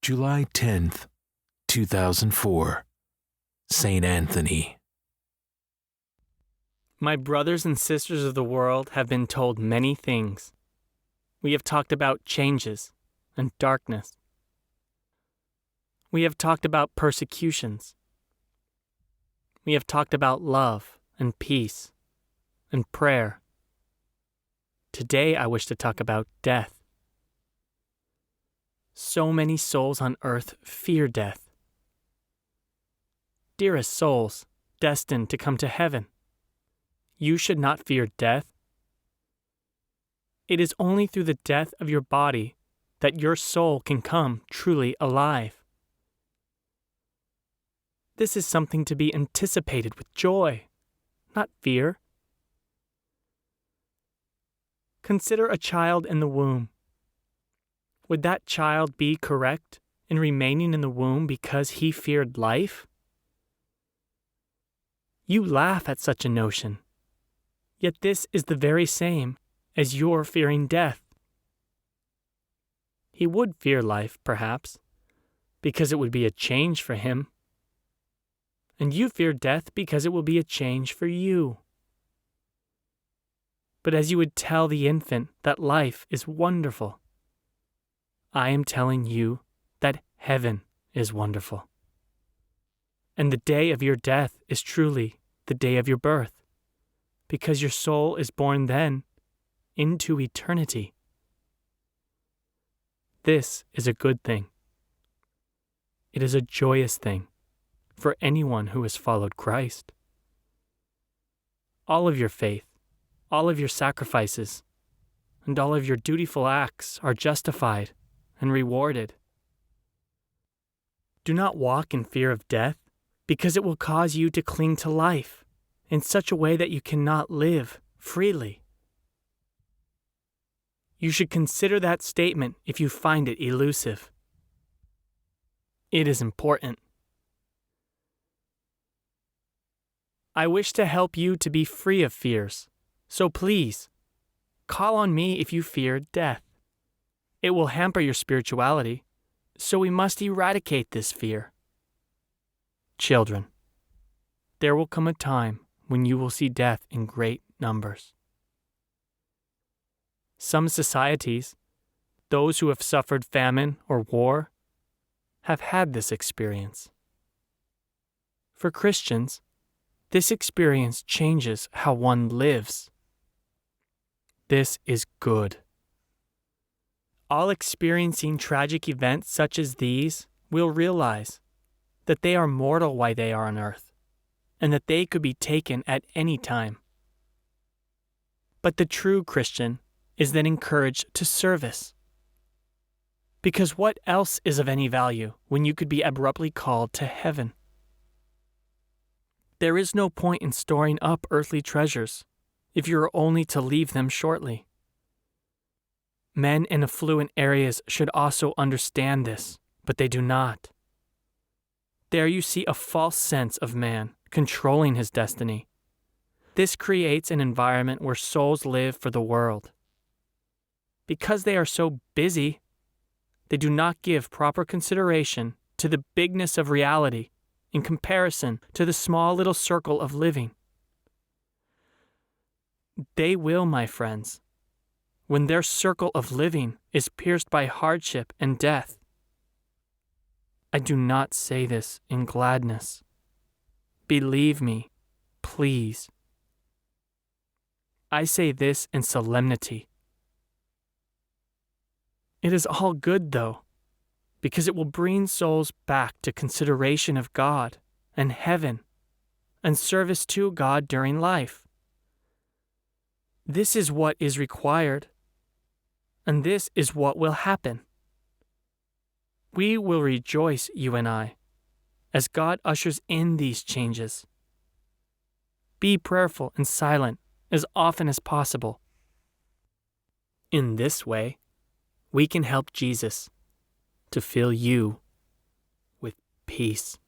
July 10th, 2004, St. Anthony. My brothers and sisters of the world have been told many things. We have talked about changes and darkness. We have talked about persecutions. We have talked about love and peace and prayer. Today I wish to talk about death. So many souls on earth fear death. Dearest souls, destined to come to heaven, you should not fear death. It is only through the death of your body that your soul can come truly alive. This is something to be anticipated with joy, not fear. Consider a child in the womb. Would that child be correct in remaining in the womb because he feared life? You laugh at such a notion, yet this is the very same as your fearing death. He would fear life, perhaps, because it would be a change for him. And you fear death because it will be a change for you. But as you would tell the infant that life is wonderful, I am telling you that heaven is wonderful. And the day of your death is truly the day of your birth, because your soul is born then into eternity. This is a good thing. It is a joyous thing for anyone who has followed Christ. All of your faith, all of your sacrifices, and all of your dutiful acts are justified and rewarded. Do not walk in fear of death, because it will cause you to cling to life in such a way that you cannot live freely. You should consider that statement if you find it elusive. It is important. I wish to help you to be free of fears, so please, call on me if you fear death. It will hamper your spirituality, so we must eradicate this fear. Children, there will come a time when you will see death in great numbers. Some societies, those who have suffered famine or war, have had this experience. For Christians, this experience changes how one lives. This is good. All experiencing tragic events such as these will realize that they are mortal while they are on earth, and that they could be taken at any time. But the true Christian is then encouraged to service. Because what else is of any value when you could be abruptly called to heaven? There is no point in storing up earthly treasures if you are only to leave them shortly. Men in affluent areas should also understand this, but they do not. There you see a false sense of man controlling his destiny. This creates an environment where souls live for the world. Because they are so busy, they do not give proper consideration to the bigness of reality in comparison to the small little circle of living. They will, my friends, when their circle of living is pierced by hardship and death. I do not say this in gladness. Believe me, please. I say this in solemnity. It is all good, though, because it will bring souls back to consideration of God and heaven and service to God during life. This is what is required, and this is what will happen. We will rejoice, you and I, as God ushers in these changes. Be prayerful and silent as often as possible. In this way, we can help Jesus to fill you with peace.